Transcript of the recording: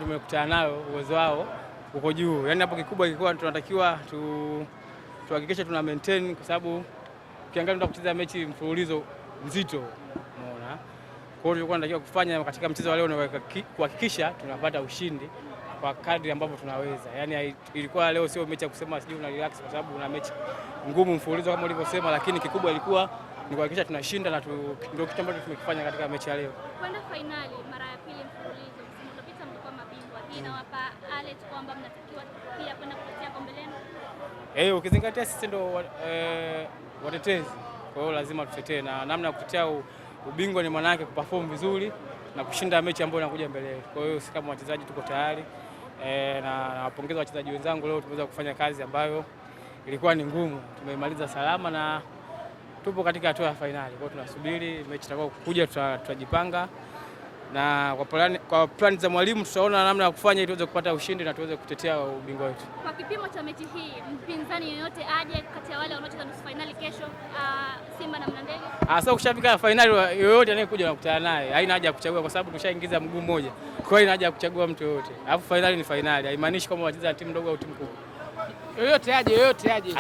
tumekutana nayo uwezo wao uko juu. Yaani hapo kikubwa kilikuwa tunatakiwa tuhakikishe tuna maintain, kwa sababu ukiangalia tunataka kucheza mechi mfululizo nzito, umeona. Kwa hiyo tulikuwa tunatakiwa kufanya katika mchezo wa leo ni kuhakikisha tunapata ushindi kwa kadri ambavyo tunaweza. Yaani ilikuwa leo sio mechi ya kusema sijui una relax kwa sababu una mechi ngumu mfululizo kama ulivyosema, lakini kikubwa ilikuwa ni kuhakikisha tunashinda na ndio kitu ambacho tumekifanya katika mechi ya leo. Kwenda finali mara ya pili mfululizo, msimu uliopita mlikuwa mabingwa. Hii inawapa alert kwamba mnatakiwa pia kwenda kutetea kombe lenu. Ukizingatia sisi ndio watetezi. Kwa hiyo lazima tutetee, na namna ya kutetea ubingwa ni maana yake kuperform vizuri na kushinda mechi ambayo inakuja mbele yetu. Kwa hiyo sisi kama wachezaji tuko tayari. Na nawapongeza wachezaji wenzangu, leo tumeweza kufanya kazi ambayo ilikuwa ni ngumu. Tumemaliza salama na tupo katika hatua ya finali. Kwa hiyo tunasubiri mechi itakao kuja, tutajipanga na kwa plan za mwalimu tutaona namna ya kufanya ili tuweze kupata ushindi na tuweze kutetea ubingwa wetu. Kwa kipimo cha mechi hii, mpinzani yoyote aje kati ya wale wanaocheza nusu finali kesho, Simba na Mlandege? Sasa ukishafika finali yoyote anayekuja unakutana naye. Haina haja ya kuchagua kwa sababu tushaingiza mguu mmoja. Kwa hiyo haina haja ya kuchagua mtu yoyote. Alafu finali ni finali. Haimaanishi kama wacheza timu ndogo au timu kubwa. Yoyote aje.